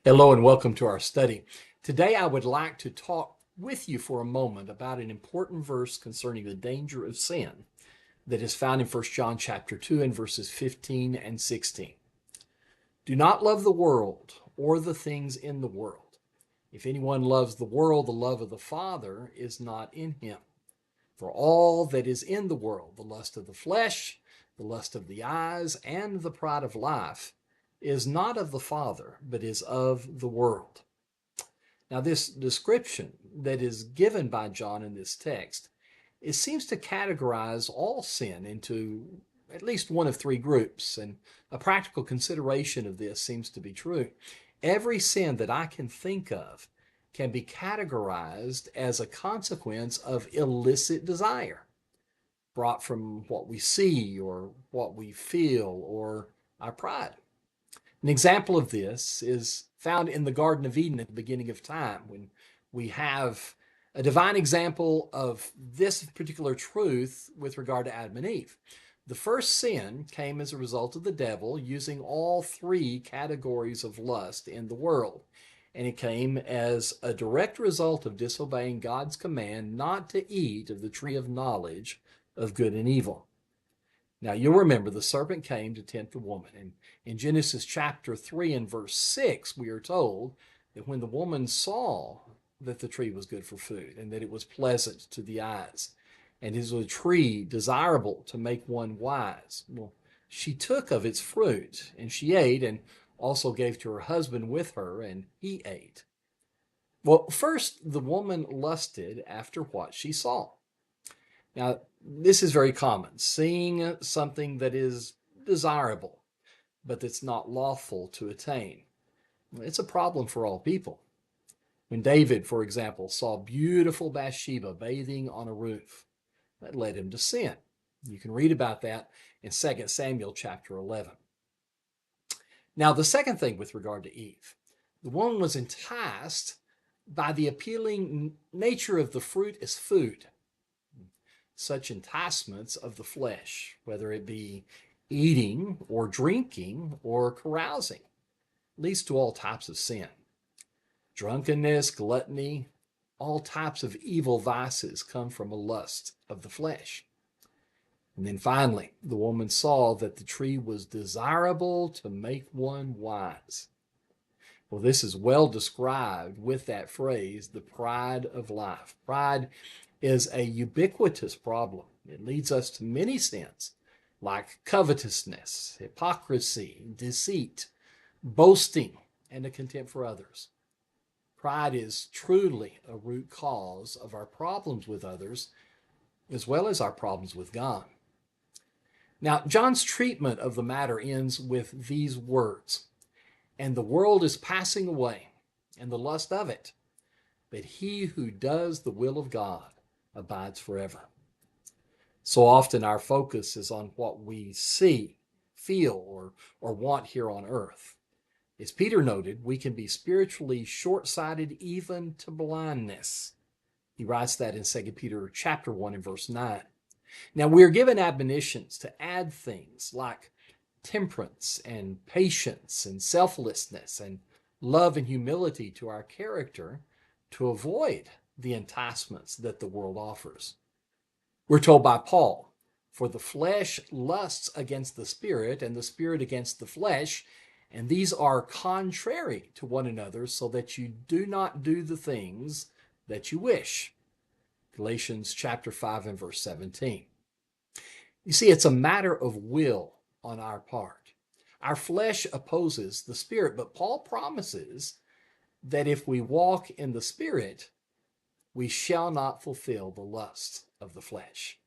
Hello and welcome to our study. Today I would like to talk with you for a moment about an important verse concerning the danger of sin that is found in 1 John chapter 2 and verses 15 and 16. Do not love the world or the things in the world. If anyone loves the world, the love of the Father is not in him. For all that is in the world, the lust of the flesh, the lust of the eyes, and the pride of life, is not of the Father, but is of the world. Now, this description that is given by John in this text, it seems to categorize all sin into at least one of three groups, and a practical consideration of this seems to be true. Every sin that I can think of can be categorized as a consequence of illicit desire brought from what we see or what we feel or our pride. An example of this is found in the Garden of Eden at the beginning of time, when we have a divine example of this particular truth with regard to Adam and Eve. The first sin came as a result of the devil using all three categories of lust in the world. And it came as a direct result of disobeying God's command not to eat of the tree of knowledge of good and evil. Now, you'll remember the serpent came to tempt the woman. And in Genesis chapter 3 and verse 6, we are told that when the woman saw that the tree was good for food and that it was pleasant to the eyes and is a tree desirable to make one wise, well, she took of its fruit and she ate and also gave to her husband with her, and he ate. Well, first, the woman lusted after what she saw. Now, this is very common, seeing something that is desirable, but that's not lawful to attain. It's a problem for all people. When David, for example, saw beautiful Bathsheba bathing on a roof, that led him to sin. You can read about that in 2 Samuel chapter 11. Now, the second thing with regard to Eve, the woman was enticed by the appealing nature of the fruit as food. Such enticements of the flesh, whether it be eating or drinking or carousing, leads to all types of sin. Drunkenness, gluttony, all types of evil vices come from a lust of the flesh. And then finally, the woman saw that the tree was desirable to make one wise. Well, this is well described with that phrase, the pride of life. Pride is a ubiquitous problem. It leads us to many sins like covetousness, hypocrisy, deceit, boasting, and a contempt for others. Pride is truly a root cause of our problems with others as well as our problems with God. Now, John's treatment of the matter ends with these words, "And the world is passing away, and the lust of it, but he who does the will of God abides forever." So often our focus is on what we see, feel, or want here on earth. As Peter noted, we can be spiritually short-sighted even to blindness. He writes that in 2 Peter chapter 1 and verse 9. Now, we are given admonitions to add things like temperance and patience and selflessness and love and humility to our character to avoid the enticements that the world offers. We're told by Paul, "For the flesh lusts against the spirit, and the spirit against the flesh, and these are contrary to one another, so that you do not do the things that you wish." Galatians chapter 5 and verse 17. You see, it's a matter of will on our part. Our flesh opposes the spirit, but Paul promises that if we walk in the spirit, we shall not fulfill the lusts of the flesh.